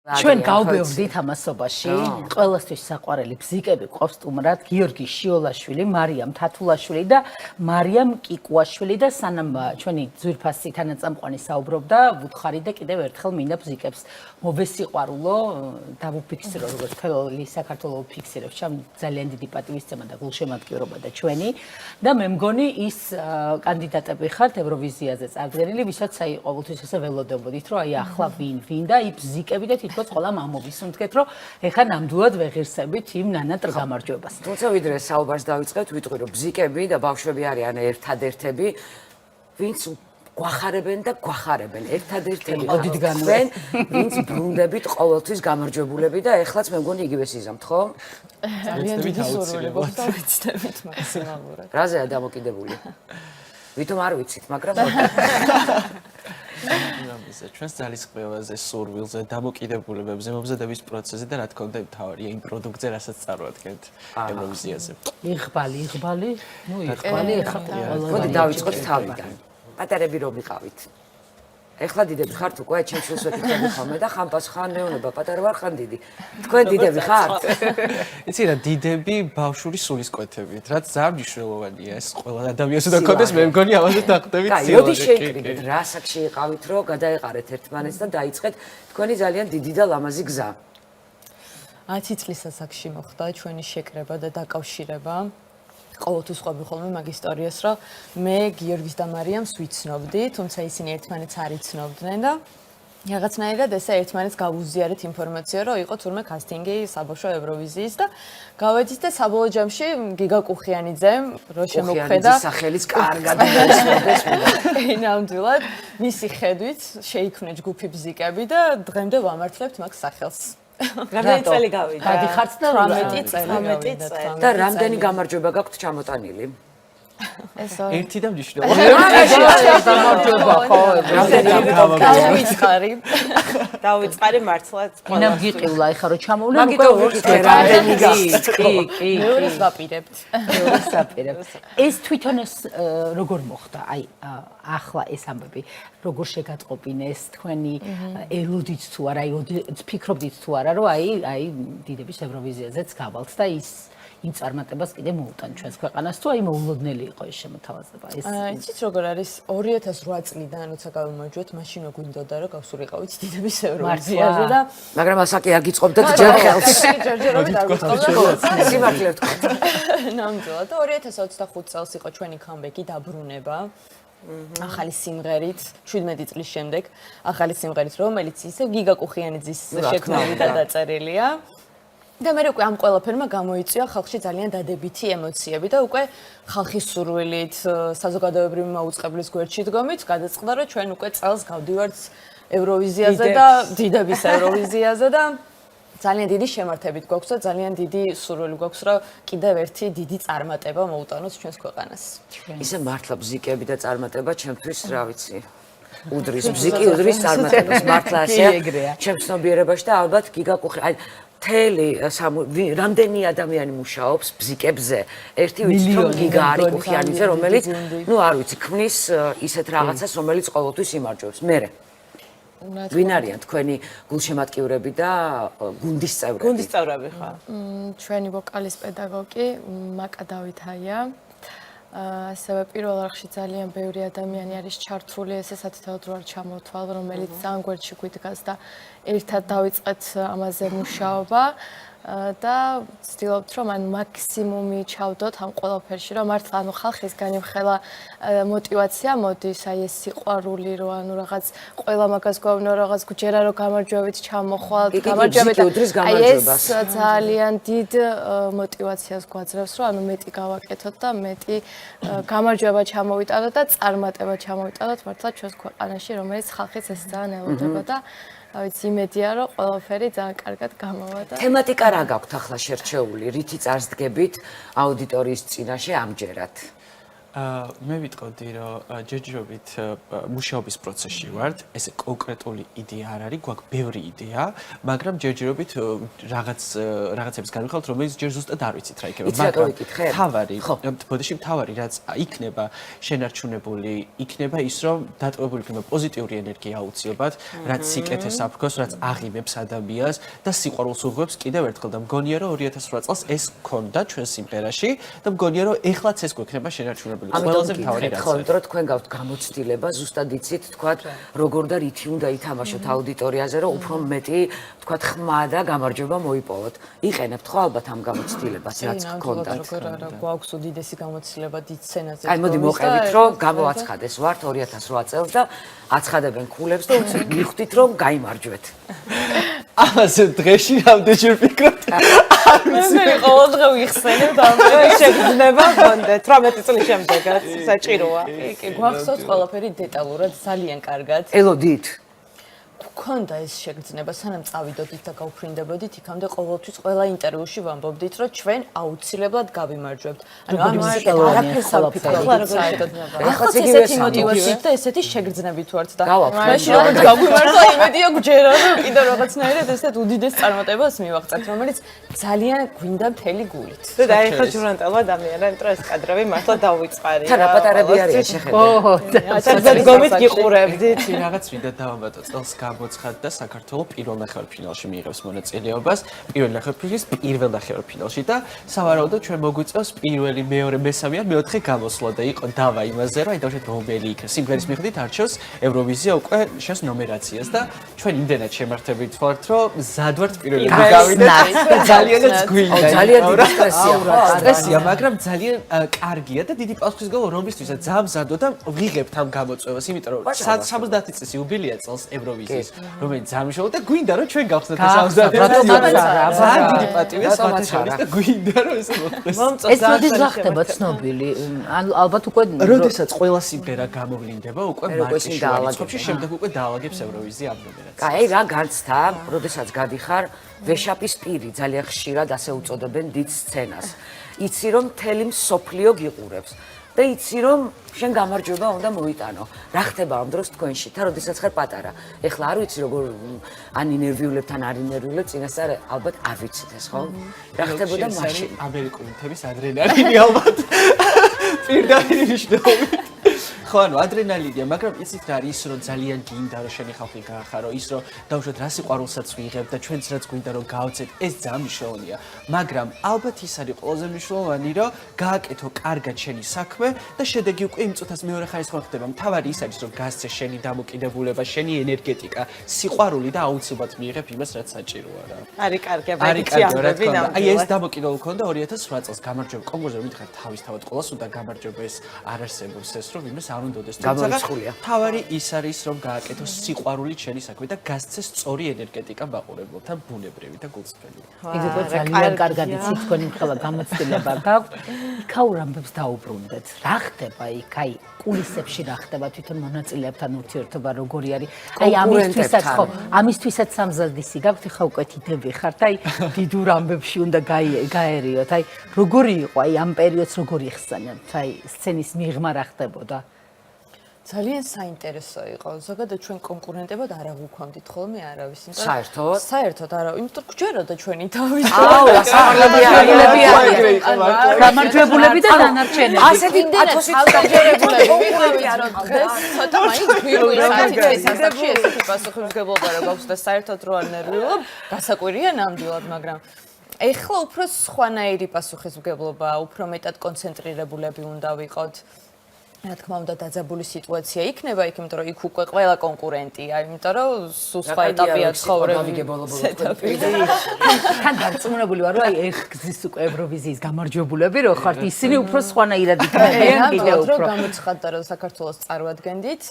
ჩვენ გავბევრდით ამასობაში, ყველასთვის საყვარელი ბზიკები ყავს სტუმრად გიორგი შიოლაშვილი, მარიამ თათულაშვილი და მარიამ კიკუაშვილი და სანამ ჩვენი ძვირფასი თანაწამყვანი საუბრობდა, ვუთხარი და კიდევ ერთხელ მინდა ბზიკებს მოვესიყვარულო, დავუფიქსირო როგორც მთელი საქართველოს ფიქსირებს, ჩემ ძალიან დიდი პატივისცემა და გულშემატკივრობა და ჩვენი და მე მგონი ის კანდიდატები ხართ ევროვიზიაზე წარდგენილი, ვისაც აი ყოველთვის ესე ველოდებოდით, რომ აი ახლა ვინ და აი ბზიკები და თითქოს ყველა მამოვისუნთქეთ, რომ ეხლა ნამდვილად ვეღირსებით იმ ნანატრ გამარჯვებას. თუმცა ვიდრე საუბარს დავიწყებთ, ვიტყვი რომ ბზიკები და ბავშვები არიან ერთადერთები, ვინც გვახარებენ და გვახარებენ. ერთადერთები ხართ, ვინც ბრუნდებით ყოველთვის გამარჯვებულები და ეხლაც მე მგონი იგივე სიზამთ, ხო? ძალიან დიდი სურვილი გვაქვს და ვიცდებით მაქსიმალურად. რაზეა დამოკიდებული? ვითომ არ ვიცით, მაგრამ ჩვენს ძალისხმევაზე, სურვილზე, დამოკიდებულებებზე, მომზადების პროცესზე და რა თქმა უნდა მთავარია იმ პროდუქტზე, რასაც წარმოადგენთ ევროვიზიაზე. იღბალი, ნუ იღბალი ეხლა ყველა. მოდი დავიწყოთ თავიდან. პატარები რომ ვიყავით. ეხლა დიდები ხართ უკვე, ჩემს შვილს ვეკითხები ხოლმე და ხან მეუნება, პატარა ვარ ხან დიდი. თქვენ დიდები ხართ? იცი რა, დიდები ბავშვური სულის კვეთებით, რაც ძალიან მნიშვნელოვანია ეს ყველა ადამიანს უნდა გქონდეს, მე მგონი ამაზე დაყდებით სილვადე. მოდი შეიკრიბეთ, რა საკში იყავით, რომ გადაეყარეთ ერთმანეთს და დაიწყეთ თქვენი ძალიან დიდი და ლამაზი გზა. 10 წლის ასაკში მოხდა ჩვენი შეკრება და დაკავშირება. ყოველთვის ყვები ხოლმე მაგ ისტორიას, რომ მე გიორგის და მარიამს ვიცნობდი, თუმცა ისინი ერთმანეთს არ იცნობდნენ და რაღაცნაირად ესე ერთმანეთს გავუზიარეთ ინფორმაცია, რომ იყო თურმე კასტინგი საბავშვო ევროვიზიის და გავედით და საბოლოო ჯამში გიგა კუხიანიძემ რო შემოქმედა სახელის კარგად დაისმოდეს. ნამდვილად მისი ხედვით შეიქმნა ჯგუფი ბზიკები და დღემდე ვამართლებთ მაგ სახელს. რამდენი წელი გავიდა? გადიხართ და 18 წელი. და რამდენი გამარჯვება გაქვთ ჩამოტანილი? ერთი და მნიშვნელოვანი. გამარჯვება ხო? დავიწყარი მართლაც. ინამ გიყივლა ეხლა რომ ჩამოვლენ უკვე რამდენი გაქვთ? კი. მეორეს ვაპირებთ. ეს თვითონ ეს როგორ მოხდა? აი ახლა ეს ამბები როგორ შეგატყობინეს თქვენი ელოდით თუ არა, აი ფიქრობდით თუ არა, რომ აი დიდების ევროვიზიაზეც გავალთ და იმ წარმატებას კიდე მოუტან ჩვენს ქვეყანას თუ აი მოულოდნელი იყო ეს შემოთავაზება ეს იცით როგორ არის 2008 წლიდან როცა გავიმარჯვეთ მაშინ გვინდოდა რომ გავსულიყავით დიდების ევროვიზიაზე და მაგრამ ასაკი არ გიწყობდათ ჯერ ხელს ჯერჯერობით არ გიწყობდა სიმართლე ვთქვათ ნამდვილად და 2025 წელს იყო ჩვენი კამბექი დაბრუნება ახალი სიმღერით 17 წლის შემდეგ ახალი სიმღერით რომელიც ისე გიგა კუხიანიძის შექმნილი და დაწერილია და მე უკვე ამ ყველაფერმა გამოიწვია ხალხში ძალიან დადებითი ემოციები და უკვე ხალხის სურვილით, საზოგადოებრივი მაუწყებლის გვერდში დგომით გადაწყდა რომ ჩვენ უკვე წელს გავდივართ ევროვიზიაზე და დიდების ევროვიზიაზე და ძალიან დიდი შემართებით გვაქვს და ძალიან დიდი სურვილი გვაქვს რომ კიდევ ერთი დიდი წარმატება მოუტანოს ჩვენს ქვეყანას. ისე მართლა ბზიკები და წარმატება ჩემთვის რა ვიცი უდრის ბზიკი უდრის წარმატებას მართლა ასეა ჩემს ცნობიერებაში და ალბათ გიგა კუხი აი მთელი რამდენი ადამიანი მუშაობს ბზიკებზე ერთი ვიცით რომ გიგა არის კუხიანიძე რომელიც ნუ არ ვიცი ქმნის ისეთ რაღაცას რომელიც ყოველთვის იმარჯვებს მე ვინ არიან თქვენი გულშემატკივრები და გუნდის წევრები გუნდის წევრები ხარ ჩვენი ვოკალის პედაგოგი მაკა დავითაია ასევე პირველ რიგში ძალიან ბევრი ადამიანი არის ჩართული ესე სათითაოდ რო არ ჩამოთვალ რომელიც ძალიან გვერდში გვიდგას და ერთად დავიწყეთ ამაზე მუშაობა და ვცდილობთ რომ ან მაქსიმუმი ჩავდოთ ამ ყველაფერში რომ მართლა ანუ ხალხის განიმხელა мотиваცია მოდის აი ეს სიყვარული რო ანუ რაღაც ყველა მაგას გვავნო რაღაც გჯერა რომ გამარჯვებით ჩამოხვალთ გამარჯვებით აი ეს ძალიან დიდ мотиваციას გვაძლევს რომ ანუ მეტი გავაკეთოთ და მეტი გამარჯვება ჩამოვიტანოთ და წარმატება ჩამოვიტანოთ მართლა ჩვენს ქვეყანაში რომელიც ხალხის ეს ძალიან ელოდება და ვიცი იმედია რომ ყველაფერი ძალიან კარგად გამოვა და თემატიკა რა გაქვთ ახლა შერჩეული რითი წარსდგებით აუდიტორიის წინაშე ამჯერად მე ვიტყოდი, რომ ჯერჯერობით მუშაობის პროცესში ვართ, ესე კონკრეტული იდეა არ არის, გვაქვს ბევრი იდეა, მაგრამ ჯერჯერობით რაღაცების განვიხილავთ, რომელიც ჯერ ზუსტად არ ვიცით რა იქნება, მაგრამ თავარი, რაც იქნება შენარჩუნებული, იქნება ის, რომ დატოვებული იქნება პოზიტიური ენერგია აუცილებლად, რაც სიკეთეს აფრქოს, რაც აღიმებს ადამიანს და სიყვარულს უღებს კიდევ ერთხელ და მგონია, რომ 2008 წელს ეს გქონდა ჩვენ სიმღერაში და მგონია, რომ ეხლაც ეს გვექნება შენარჩუნებული. ყველაზე მთავარი რაც ხო, იმიტომ რომ თქვენ გაქვთ გამოცდილება, ზუსტად იცით, თქვათ, როგორ და რითი უნდა ითამაშოთ აუდიტორიაზე, რომ უფრო მეტი, თქვათ, ხმა და გამარჯვება მოიპოვოთ. იყენებთ ხო ალბათ ამ გამოცდილებას, რაც გქონდათ. როგორ არა, გვაქვს უდიდესი გამოცდილება დიდ სცენაზე. აი, მოდი მოყევით, რომ გამოაცხადეს ვართ 2008 წელს და აცხადებენ ქულებს და უცებ მიხვდით, რომ გაიმარჯვეთ. ამაზე დღეში რამდენჯერ ვფიქრობთ? მე ყოველდღე ვიხსენებ და შეგრძნება გქონდეთ 18 წლის შემდეგაც საჭიროა. კი, გვახსოვს ყველაფერი დეტალურად, ძალიან კარგად. ელოდით. გქონდა ეს შეგრძნება, სანამ წავიდოდით და გავფრინდებოდით, იქამდე ყოველთვის ყველა ინტერვიუში ვამბობდით, რომ ჩვენ აუცილებლად გავიმარჯვებთ. ანუ ამის არაფერს არ ვფიქრობთ საერთოდ. ახლა ესეთი мотиваციით და ესეთი შეგრძნებით ვართ და მაშინ როგორც გაგვიმარჯვა, იმედია გჯერა, რომ კიდევ რაღაცნაირად ესეთ უდიდეს წარმატებას მივაღწევთ, რომელიც ძალიან გვინდა მთელი გულით. და ეხლა ჟურნალისტებმა დამიანა, იმიტომ რომ ეს კადრები მართლა დავიწყარი. თან აპატარები არიან შეხედე. საერთოდ გომით გიყურებდით. რაღაც ვიდა დავამბატო წელს გამოცხადდა და საქართველოს პირველ ნახევარფინალში მიიღებს მონაწილეობას, პირველ ნახევარფინალის პირველ ნახევარფინალში და სავარაუდოდ ჩვენ მოგვიწევს პირველი, მეორე, მესამე ან მეოთხე გამოსვლა და იყო დავა იმაზე, რომ აი დავშეთ რომელი იქნება. სიმღერის მიხედვით არჩევს ევროვიზია უკვე შენს ნომერაციას და ჩვენ იმდენად შემართებით ვართ, რომ მზად ვართ პირველი გავიდეთ. ძალიანაც გვინდა. ძალიან დიდი სტრესია. სტრესია, მაგრამ ძალიან კარგია და დიდი პასუხის გავლო რომლისთვისაც ძალიან მზადო და ვიღებთ ამ გამოწვევას, იმიტომ რომ 70 წლის იუბილეა წელს ევროვიზიის, რომელიც ძამშოვდა და გვინდა რომ ჩვენ გავხსნათ 70 ძალიან დიდი პატივია საერთოდ და გვინდა რომ ესე მოხდეს. ეს როდის გახდება ცნობილი? ალბათ უკვე როდესაც ყველა სიმღერა გამოვლინდება უკვე მარტში დაალაგებში, შემდეგ უკვე დაალაგებს ევროვიზია ამ ნომერაციას. აი რა განცდა, როდესაც გადიხარ ვეშაპის პირი, ძალიან ხშირად ასე უწოდებენ დიდ სცენას. იცი რომ მთელი მსოფლიო გიყურებს და იცი რომ შენ გამარჯვება უნდა მოიტანო. რა ხდება ამ დროს თქვენში? თა როდესაც ხარ პატარა. ეხლა არ ვიცი როგორ ან ინერვიულებთ ან არ ინერვიულებთ, წინასწარ ალბათ არ ვიცით ეს ხო? რა ხდებოდა მაშინ? ამერიკული თემის ადრენალინი ალბათ. პირდაპირ ნიშნავენ. ხო, ანუ ადრენალინია, მაგრამ იცით რა არის ის, რომ ძალიან გინდა რომ შენი ხალხი გაახარო, ის რომ დავუშვათ რა სიყვარულსაც ვიღებ და ჩვენც რაც გვინდა რომ გავცეთ, ეს ძალიან მნიშვნელოვანია. მაგრამ ალბათ ის არის ყველაზე მნიშვნელოვანი, რომ გააკეთო კარგად შენი საქმე და შედეგი უკვე იმ წუთას მეორე ხარისხიან ხდება. მთავარი ის არის, რომ გასცე შენი დამოკიდებულება, შენი ენერგეტიკა, სიყვარული და აუცილებლად მიიღებ იმას, რაც საჭიროა რა. არის კარგი, არის კარგი, რა თქმა უნდა. აი ეს დამოკიდებულება ქონდა 2008 წელს გამარჯვება კონკურსზე, მითხარ თავისთავად ყოველს უნდა გამარჯვება ეს არ არსებობს ეს რომ ვინმეს არ უნდადეს. თავარი ის არის რომ გააკეთო სიყვარული შენი საქმე და გასცე სწორი ენერგეტიკა მაყურებელთან ბუნებრივი და გულწრფელი. ეგ უკვე ძალიან კარგად იცით თქვენი მხელა გამოცდილება გაქვთ. იქაურ ამბებს დაუბრუნდეთ. რა ხდება იქ? აი კულისებში რა ხდება თვითონ მონაწილეებთან ურთიერთობა როგორი არის? აი ამისთვისაც ხო, ამისთვისაც სამზადისი გაქვთ, ხა უკვე დიდები ხართ, აი დიდურ ამბებში უნდა გაერიოთ. აი როგორი იყო აი ამ პერიოდს როგორი იხსენებთ? აი სცენის მიღმა რა ხდებოდა? ძალიან საინტერესო იყო. ზოგადად ჩვენ კონკურენტებად არ აღვქონდით ხოლმე არავის. საერთოდ? საერთოდ არა, იმიტომ რომ გვჯეროდა ჩვენი თავის. აუ, ასაკლებიანი არიან. გამარჯვებულები და დანარჩენები. ასეთი პათოსით გამარჯვებულები ვიყავით რომ დღეს ცოტა მაინც გვიყვირა საათის ასაკში ესეთი პასუხისმგებლობა რა გვაქვს და საერთოდ რო არ ნერვიულობ, გასაკვირია ნამდვილად, მაგრამ ეხლა უფრო სხვანაირი პასუხისმგებლობა, უფრო მეტად კონცენტრირებულები უნდა ვიყოთ. რა თქმა უნდა დაძაბული სიტუაცია იქნება იქ, იმიტომ რომ იქ უკვე ყველა კონკურენტია, იმიტომ რომ სულ სხვა ეტაპია ცხოვრების. თან დარწმუნებული ვარ, რომ აი ეხ გზის უკვე ევროვიზიის გამარჯვებულები რო ხართ, ისინი უფრო სხვანაირად იქნებიან კიდევ უფრო. უფრო. გამოცხადდა რომ საქართველოს წარვადგენდით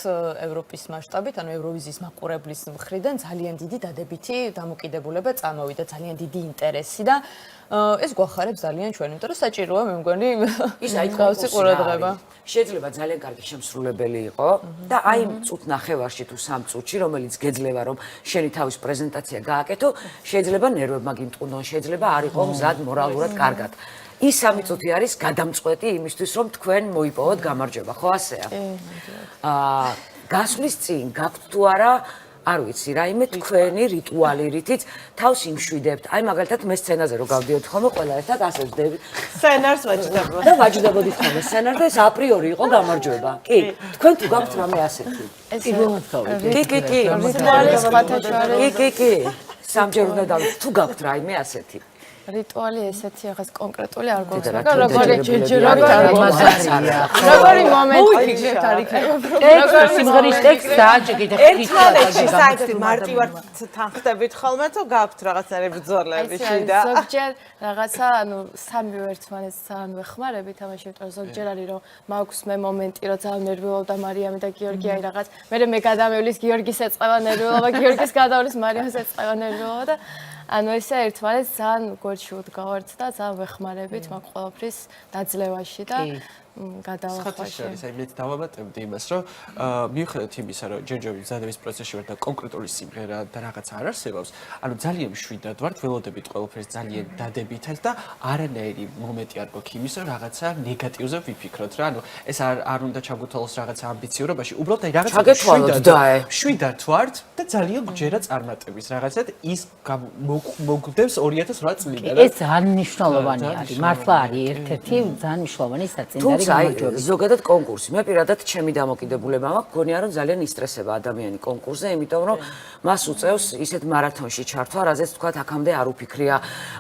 ევროპის მასშტაბით, ანუ ევროვიზიის მაყურებლის მხრიდან ძალიან დიდი დადებითი დამოკიდებულება წამოვიდა, ძალიან დიდი ინტერესი და ეს გვახარებს ძალიან ჩვენ, იმიტომ რომ საჭიროა მე მგონი ის აი გავსი ყურადღება. შეიძლება ძალიან კარგი შემსრულებელი იყო და აი წუთ ნახევარში თუ სამ წუთში, რომელიც გეძლევა რომ შენი თავის პრეზენტაცია გააკეთო, შეიძლება ნერვებმა გიმტყუნონ, შეიძლება არ იყო მზად მორალურად კარგად. ის 3 წუთი არის გადამწყვეტი იმისთვის, რომ თქვენ მოიპოვოთ გამარჯვება, ხო ასეა? გასვლის წინ გაქვთ თუ არა არ ვიცი, რაიმე თქვენი რიტუალი, რითიც თავს იმშვიდებთ. აი მაგალითად მე სცენაზე რო გავდიოთ ხოლმე, ყველა ერთად ასე ვდებით. სცენარს ვაჯდებოდი. და ვაჯდებოდით ხოლმე სცენარ და ეს აპრიორი იყო გამარჯვება. კი, თქვენ თუ გაქვთ რამე ასეთი. პირველად გავიგე. კი. რიტუალი სხვათა შორის. კი. სამჯერ უნდა დავით თუ გაქვთ რაიმე ასეთი. რიტუალი ესეთი რაღაც კონკრეტული არ გვაქვს, რა მაგრამ თქმა უნდა, როგორი მომენტი შეიძლება. ტექსტი სიმღერის ტექსტი საჭირო და ერთმანეთში საერთოდ მარტივად თანხდებით ხოლმე თუ გაქვთ რაღაცნაირი ბრძოლები შიდა. ზოგჯერ რაღაცა, ანუ სამივე ერთმანეთს ძალიან ვეხმარებით, ამაში იმიტომ ზოგჯერ არის რომ მაქვს მე მომენტი რომ ძალიან ნერვიულობდა მარიამი და გიორგი აი რაღაც მე გადამევლის გიორგის ეწყება ნერვიულობა, გიორგის გადავლის მარიამს ეწყება ნერვიულობა და ანუ ესე ერთმანეთს ძალიან გვერდში ვდგავართ და ძალიან ვეხმარებით მაგ ყველაფრის დაძლევაში და გადავახვაში. აი მე დავამატებდი იმას, რომ მიუხედავად იმისა, რომ ჯერჯერობით მზადების პროცესში ვარ და კონკრეტული სიმღერა და რაღაც არ არსებობს, ანუ ძალიან მშვიდად ვართ, ველოდებით ყველაფერს ძალიან დადებითად და არანაირი მომენტი არ გვაქვს იმის, რომ რაღაცა ნეგატივზე ვიფიქროთ რა. ანუ ეს არ უნდა ჩაგუთვალოს რაღაცა ამბიციურობაში, უბრალოდ აი რაღაცა მშვიდად ვართ და ძალიან გჯერა წარმატების რაღაცად ის მოგდებს 2008 წლიდან. ეს ძალიან მნიშვნელოვანი არის. მართლა არის ერთ-ერთი ძალიან მნიშვნელოვანი საწინდარი. ზოგადად კონკურსი. მე პირადად ჩემი დამოკიდებულება მაქვს, გონია რომ ძალიან ისტრესება ადამიანი კონკურსზე, იმიტომ რომ მას უწევს ისეთ მარათონში ჩართვა, რაზეც თქვა აქამდე არ უფიქრია,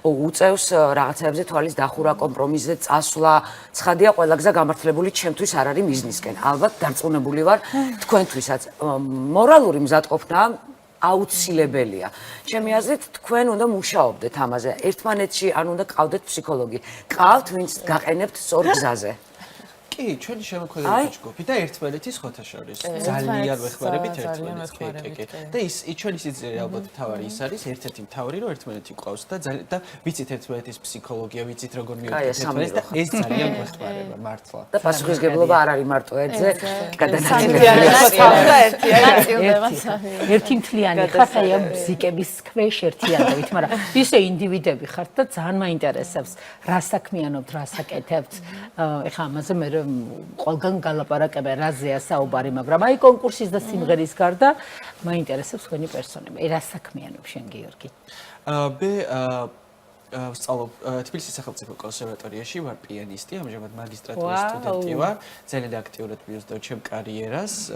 უწევს რაღაცებზე თვალის დახურა, კომპრომისზე წასვლა. ცხადია, ყველა გზა გამართლებული ჩემთვის არ არის მიზნისკენ. ალბათ დარწმუნებული ვარ თქვენთვისაც. მორალური მზადყოფნა აუცილებელია. ჩემი აზრით, თქვენ უნდა მუშაობდეთ ამაზე. ერთმანეთში არ უნდა ყავდეთ ფსიქოლოგი. ყავთ, ვინც გაყენებთ სწორ გზაზე. კი, ჩვენი შემოქმედებითი ჯგუფი და ერთმანეთის ხოთა შორის ძალიან ვეხმარებით ერთმანეთს. კი. და ის ჩვენი სიძლიერე ალბათ თავარი ის არის, ერთ-ერთი მთავარი რომ ერთმანეთი ყავს და ვიცით ერთმანეთის ფსიქოლოგია, ვიცით როგორ მივიდეთ ერთმანეთს და ეს ძალიან გვეხმარება მართლა. და პასუხისგებლობა არ არის მარტო ერთზე, ერთი მთლიანი ხართ აი ამ ბზიკების ქვეშ ერთიანობით, მაგრამ ისე ინდივიდები ხართ და ძალიან მაინტერესებს რა საქმიანობთ, რა საკეთებთ. ეხლა ამაზე მე ყველგან გალაპარაკებენ რაზეა საუბარი, მაგრამ აი კონკურსის და სიმღერის გარდა მაინტერესებს თქვენი პერსონები. აი რა საქმიანობ შენ გიორგი? მე ვსწავლობ თბილისის სახელმწიფო კონსერვატორიაში, ვარ პიანისტი, ამჟამად მაგისტრატურის სტუდენტი ვარ. ძალიან აქტიურად მივსდევ ჩემ კარიერას.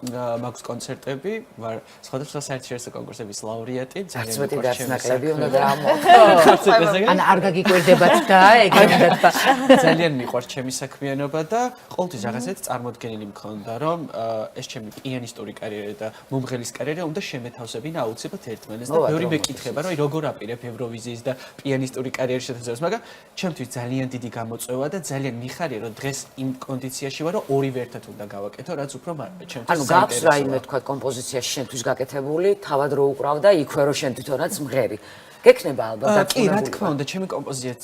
მაქვს კონცერტები, ვარ სხვადასხვა საერთაშორისო კონკურსების ლაურეატი, ძალიან მიყვარს უნდა დაამოწმო. ან არ გაგიკვირდებათ და ეგრეთ ძალიან მიყვარს ჩემი საქმიანობა და ყოველთვის რაღაცეთ წარმოდგენილი მქონდა, რომ ეს ჩემი პიანისტური კარიერა და მომღერლის კარიერა უნდა შემეთავსებინა აუცილებლად ერთმანეთს და ბევრი მეკითხება, რომ როგორ აპირებ ევროვიზიის და პიანისტური კარიერის შეთანხმებას, მაგრამ ჩემთვის ძალიან დიდი გამოწვევა და ძალიან მიხარია, რომ დღეს იმ კონდიციაში ვარ, რომ ორივე ერთად უნდა გავაკეთო, რაც უფრო ჩემთვის გაქვს რაიმე თქვა კომპოზიციაში შენთვის გაკეთებული, თავად რო უკრავ და იქვე რო შენ თვითონაც მღერი. გექნება ალბათ. კი, რა თქმა უნდა, ჩემი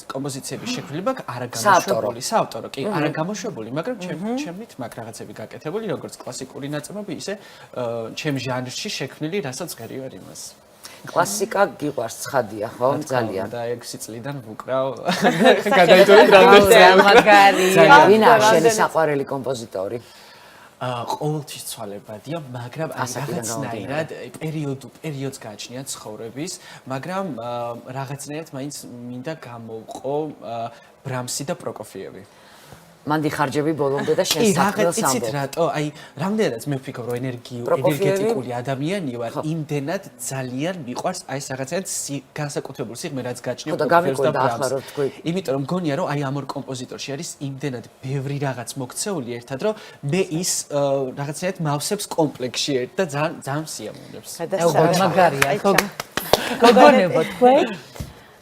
კომპოზიციების შექმნილება არა გამოშვებული, საავტორო, კი, არა გამოშვებული, მაგრამ ჩემით მაგ რაღაცები გაკეთებული, როგორც კლასიკური ნაწარმოები, ისე ჩემ ჟანრში შექმნილი, რასაც ღერი ვარ იმას. კლასიკა გიყვარს, ცხადია, ხო? ძალიან. და 6 წლიდან ვუკრავ. გადაიტოვეთ რამდენი. ვინ არის შენი საყვარელი კომპოზიტორი? ყოველთვის ცვალებადია, მაგრამ რაღაცნაირად პერიოდს გააჩნია ცხოვრების, მაგრამ რაღაცნაირად მაინც მინდა გამოვყო ბრამსი და პროკოფიევი. მანდი ხარჯები ბოლომდე და შენ საქმელს ამბობ. იცით რატო? აი, რამდენადაც მე ვფიქრობ, რომ ენერგეტიკული ადამიანი ვარ, იმდენად ძალიან მიყვარს აი ეს რაღაცნაირად განსაკუთრებული სიღრმე, რაც გააჩნია პროკოფიევს და ბრამსს. იმიტომ რომ მგონია, რომ აი ამ ორ კომპოზიტორში არის იმდენად ბევრი რაღაც მოქცეული ერთად, რომ მე ის რაღაცნაირად მავსებს კომპლექსში ერთ და ძალიან სიამოვნებს. მაგარია, ხო? გოგონებო თქვენ?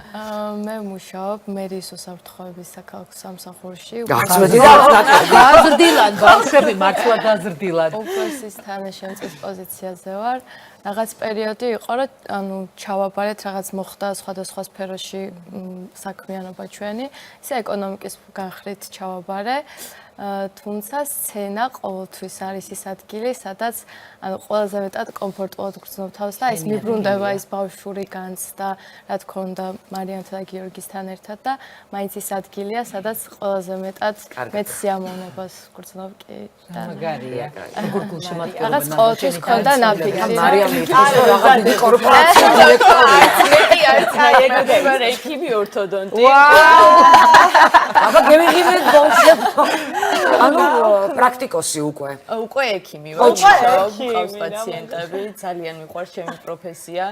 მე მუშაობ მერის უსაფრთხოების საქალაქო სამსახურში. გაზრდილად, ბავშვები მართლა გაზრდილად. უფროსის თანაშემწის პოზიციაზე ვარ. რაღაც პერიოდი იყო, რომ ანუ ჩავაბარეთ, რაღაც მოხდა სხვადასხვა სფეროში საქმიანობა ჩვენი. ისე ეკონომიკის განხრით ჩავაბარე. თუმცა სცენა ყოველთვის არის ის ადგილი, სადაც ანუ ყველაზე მეტად კომფორტულად გრძნობ თავს და ეს მიბრუნდება ის ბავშვური განცდა, რა თქმა უნდა, მარიამთან და გიორგისთან ერთად და მაინც ის ადგილია, სადაც ყველაზე მეტად მეც სიამოვნებას გრძნობ კი და მაგარია. როგორ გულშემატკივრობა რაღაც ყოველთვის ქონდა ნაფიქსი. მარიამი იტყვის რომ რაღაც დიდი კორპორაციის დირექტორია. ეგ ექიმი ორთოდონტი. აბა გემიღიმე გონცეპტო. ანუ პრაქტიკოსი უკვე. უკვე ექიმი ვარ. ყავს პაციენტები, ძალიან მიყვარს ჩემი პროფესია.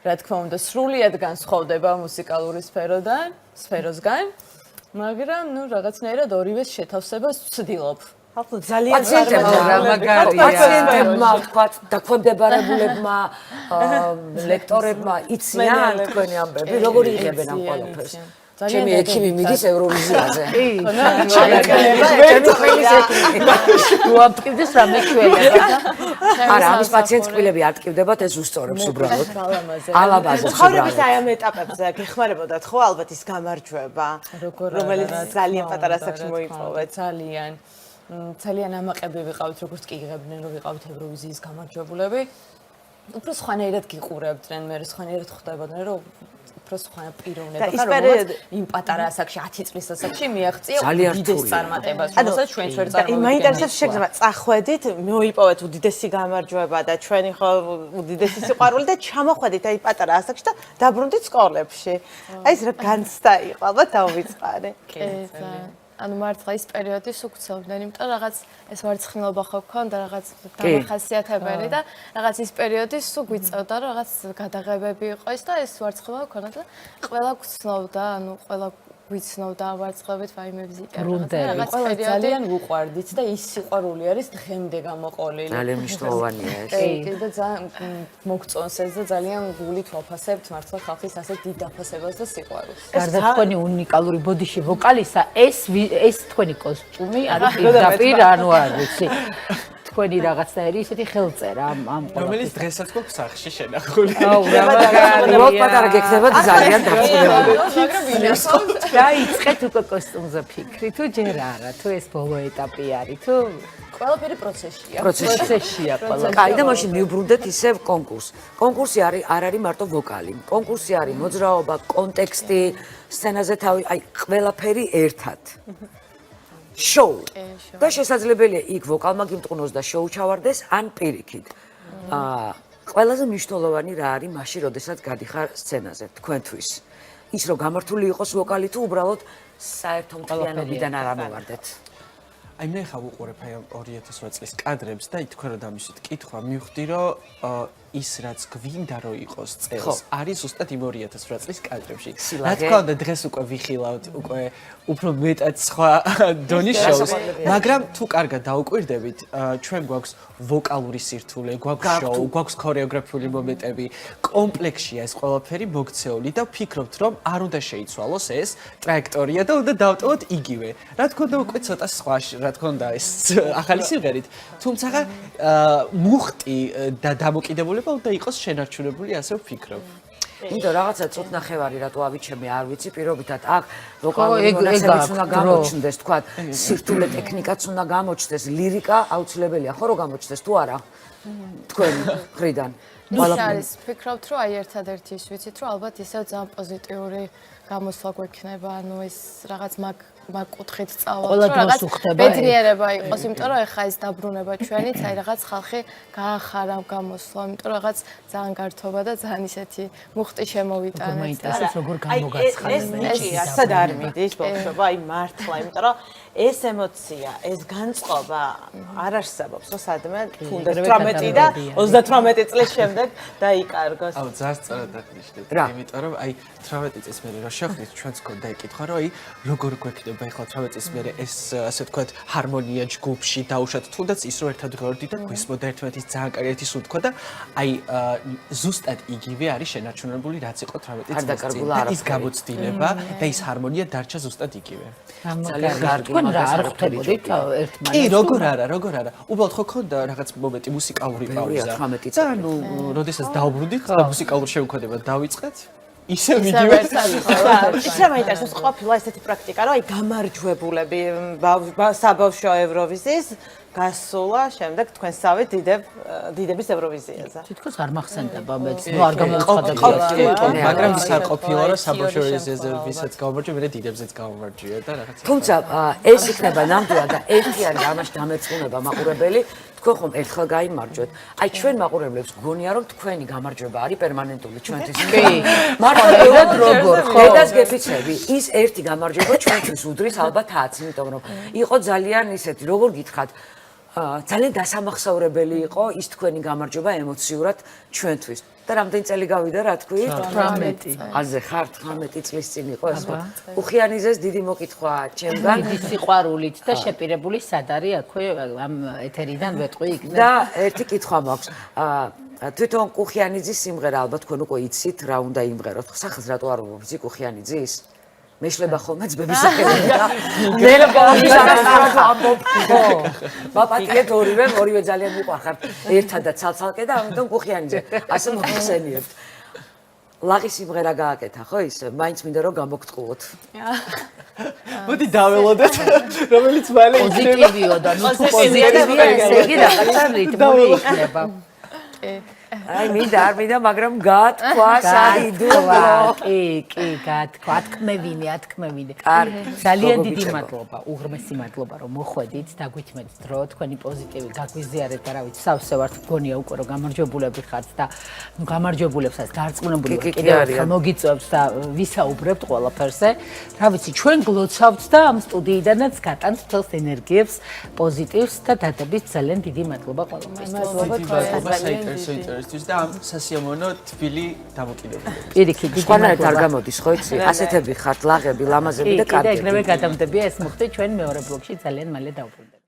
რა თქმა უნდა, სრულიად განსხვავდება მუსიკალური სფეროსგან, მაგრამ ნუ რაღაცნაირად ორივეს შეთავსებას ვცდილობ. ახლა ძალიან პაციენტებმა თქვათ დაქვემდებარებულებმა ლექტორებმა იციან თქვენი ამბები, როგორ იღებენ ამ ყველაფერს? ჩემი ექიმი მიდის ევროვიზიაზე. უამტკივდეს რამე ჩვენება. არა, ამის პაციენტს კბილები არ ტკივდებათ, ეს უსწორებს უბრალოდ. ალაბაზებს ცხოვრების უბრალოდ. აი ამ ეტაპებზე გეხმარებოდათ ხო ალბათ ის გამარჯვება, რომელიც ძალიან პატარა ასაკში მოიპოვეთ. ძალიან ამაყები ვიყავით, როგორც კი იღებდნენ, რომ ვიყავით ევროვიზიის გამარჯვებულები. უფრო სხვანაირად გიყურებდნენ, მე სხვანაირად ხვდებოდნენ, რომ უფრო სხვა პიროვნება ხარ, რომელიც იმ პატარა ასაკში 10 წლის ასაკში მიაღწია უდიდეს წარმატებას, რომელსაც ჩვენც ვერ წარმოვიდგენთ. მაინტერესებს შეგრძნება, წახვედით, მოიპოვეთ უდიდესი გამარჯვება და ჩვენი ხო უდიდესი სიყვარული და ჩამოხვედით აი პატარა ასაკში და დაბრუნდით სკოლებში. აი ეს რა განცდა იყო, ალბათ დავიწყარი. ანუ მართლა ის პერიოდი სუქცევდნენ, იმიტომ რომ რაღაც ეს ვარცხნილობა ხო გქონდა, რაღაც დამახასიათებელი და რაღაც ის პერიოდი სულ გვიწევდა, რომ რაღაც გადაღებები იყო ის და ეს ვარცხნილობა გქონდა და ყველა გცნობდა, ანუ ყველა ვიცნობდა ვარცხლებით ვაიმებზე რაღაც პერიოდი ძალიან ვუყვარდით და ის სიყვარული არის დღემდე გამოყოლილი. ძალიან მნიშვნელოვანია ეს. კი და ძალიან მოგწონს ეს და ძალიან გულით ვაფასებთ მართლა ხალხის ასეთ დიდ დაფასებას და სიყვარულს. გარდა თქვენი უნიკალური ბოდიში ვოკალისა, ეს თქვენი კოსტუმი არის პირდაპირ, ანუ არ ვიცი. თქვენი რაღაცნაირი ისეთი ხელწერა ამ რომელიც დღესაც გვაქვს სახში შენახული. აუ რა მაგარია. რო პატარა გექნებათ ძალიან დაწუნებული. მაგრამ ვინახავთ დაიწყეთ უკვე კოსტუმზე ფიქრი, თუ ჯერ არა, თუ ეს ბოლო ეტაპი არის, თუ ყველაფერი პროცესია. პროცესია ყველა. კაი და მაშინ მივბრუნდეთ ისევ კონკურს. კონკურსი არ არის მარტო ვოკალი. კონკურსი არის მოძრაობა, კონტექსტი, სცენაზე თავი, აი ყველაფერი ერთად. შოუ. და შესაძლებელია იქ ვოკალმა გიმტყუნოს და შოუ ჩავარდეს ან პირიქით. ყველაზე მნიშვნელოვანი რა არის მაშინ, როდესაც გადიხარ სცენაზე თქვენთვის. ის რომ გამართული იყოს ვოკალი თუ უბრალოდ საერთო მთლიანობიდან არ ამოვარდეთ. აი მე ხა ვუყურებ აი 2008 წლის კადრებს და ითქვა რომ დამისვით კითხვა მივხვდი რომ ის რაც გვინდა რომ იყოს წელს არის ზუსტად იმ 2008 წლის კადრებში. რა თქმა უნდა დღეს უკვე ვიხილავთ უკვე უფრო მეტად სხვა დონის შოუს, მაგრამ თუ კარგად დაუკვირდებით, ჩვენ გვაქვს ვოკალური სირთულე, გვაქვს შოუ, გვაქვს ქორეოგრაფიული მომენტები, კომპლექსია ეს ყველაფერი მოქცეული და ვფიქრობთ რომ არ უნდა შეიცვალოს ეს ტრაექტორია და უნდა დავტოვოთ იგივე. რა თქმა უნდა უკვე ცოტა სხვა რა თქმა უნდა ეს ახალი სიმღერით, თუმცა მუხტი და დამოკიდებულება უნდა იყოს შენარჩუნებული, ასე ვფიქრობ. იმიტომ რაღაცა წუთნახევარი რატო ავიჩემე არ ვიცი პირობითად აქ ვოკალური მონაცემიც უნდა გამოჩნდეს თქვა სირთულე ტექნიკაც უნდა გამოჩნდეს ლირიკა აუცილებელია ხო რომ გამოჩნდეს თუ არა თქვენ ხრიდან არის ვფიქრობთ რომ აი ერთადერთი ის ვიცით რომ ალბათ ისევ ძალიან პოზიტიური გამოსვლა გვექნება ანუ ეს რაღაც მაგ კუთხით სწავლობთ რომ რაღაც ბედნიერება იყოს იმიტომ რომ ეხა ეს დაბრუნება ჩვენიც აი რაღაც ხალხი გაახარა გამოსვლა იმიტომ რომ რაღაც ძალიან გართობა და ძალიან ისეთი მუხტი შემოვიტანეთ და ეს როგორ გამოგაცხადეს ეს ნიჭია სად არ მიდის ბავშვობა აი მართლა იმიტომ რომ ეს ემოცია ეს განწყობა არ არსებობს რომ სადმე თუნდაც 18 და 38 წლის შემდეგ დაიკარგოს აუ ძალიან სწორად აღნიშნეთ იმიტომ რომ აი 18 წლის მერე რა შეხდით ჩვენც გქონდა ეკითხვა რომ აი როგორ გვექნება ეხლა 18 წლის მერე ეს ასე ვთქვათ ჰარმონია ჯგუფში დაუშვათ თუნდაც ის რომ ერთად გავარდით და გვისმოდა ერთმანეთის ძალიან კარგი ერთი სულ თქვა და აი ზუსტად იგივე არის შენარჩუნებული რაც იყო 18 წლის წინ და ის გამოცდილება და ის ჰარმონია დარჩა ზუსტად იგივე ძალიან კარგი რა არ ხვდებოდით ერთმანეთს კი როგორ არა უბრალოდ ხო ქონდა რაღაც მომენტი მუსიკალური პაუზა და ანუ როდესაც დავბრუნდით და მუსიკალური შემოქმედება დავიწყეთ ისე მიდივარ. ის რა მაინტერესებს, ყოფილა ესეთი პრაქტიკა, რომ აი გამარჯვებულები საბავშვო ევროვიზიის გასულა შემდეგ თქვენსავე დიდების ევროვიზიაზე. თითქოს არ მახსენდება მეც, ნუ არ გამოუცხადა. მაგრამ ის არ ყოფილა რომ საბავშვო ევროვიზიაზე ვისაც გამარჯვე, მე დიდებზეც გამარჯვია და რაღაც. თუმცა ეს იქნება ნამდვილად და ერთი არის ამაში დამერწმუნება მაყურებელი. თქვენ ხომ ერთხელ გაიმარჯვეთ. აი ჩვენ მაყურებლებს გონია რომ თქვენი გამარჯვება არის პერმანენტული ჩვენთვის. მართლა როგორ ხო? დედას გეფიცები, ის ერთი გამარჯვება ჩვენთვის უდრის ალბათ 10, იმიტომ რომ იყო ძალიან ისეთი, როგორ გითხრათ, ძალიან დასამახსოვრებელი იყო ის თქვენი გამარჯვება ემოციურად ჩვენთვის. და რამდენი წელი გავიდა რა თქვი? 18. აზე ხარ 18 წლის წინ იყო ეს. უხიანიზეს დიდი მოკითხვა ჩემგან. დიდი სიყვარულით და შეპირებული სად არის აქვე ამ ეთერიდან ვეტყვი იქ. და ერთი კითხვა მაქვს. თვითონ კუხიანიძის სიმღერა ალბათ თქვენ უკვე იცით რა უნდა იმღეროთ. სახელს რატო არ ვიცი კუხიანიძის? მეშლება ხოლმე ძბების სახელით და ნელა ბავშვს ამბობ. ხო. მაპატიეთ ორივე ძალიან მიყვარხართ. ერთად და ცალ-ცალკე და ამიტომ კუხიანიძე. ასე მოგხსენიებთ. ლაღი სიმღერა გააკეთა, ხო ის? მაინც მინდა რომ გამოგტყუოთ. მოდი დაველოდეთ, რომელიც მალე იქნება. პოზიტივიო და ნუ თუ პოზიტივია, ესე იგი რაღაცა რიტმული იქნება. აი მინდა, მაგრამ გათქვა საიდუმლო. კი, გათქვა, ათქმევინე. ძალიან დიდი მადლობა, უღრმესი მადლობა რომ მოხვედით, დაგვითმეთ დრო, თქვენი პოზიტივი გაგვიზიარეთ და რა ვიცი, სავსე ვართ გონია უკვე რომ გამარჯვებულები ხართ და ნუ გამარჯვებულებსაც დარწმუნებული ვარ კიდევ ერთხელ მოგიწევთ და ვისაუბრებთ ყველაფერზე. რა ვიცი, ჩვენ გლოცავთ და ამ სტუდიიდანაც გატანთ თელს ენერგიებს, პოზიტივს და დადებით ძალიან დიდი მადლობა ყველაფერს. მადლობა საინტერესო ინტერესთვის და ამ სასიამოვნო თბილი დამოკიდებულებით. პირიქით, დიდი სხვანაირად არ გამოდის, ხო იცი? ასეთები ხართ, ლაღები, ლამაზები და კი, და კარგები. ეგრევე გადამდებია ეს მოხდა ჩვენ მეორე ბლოკში ძალიან მალე დავბრუნდებით.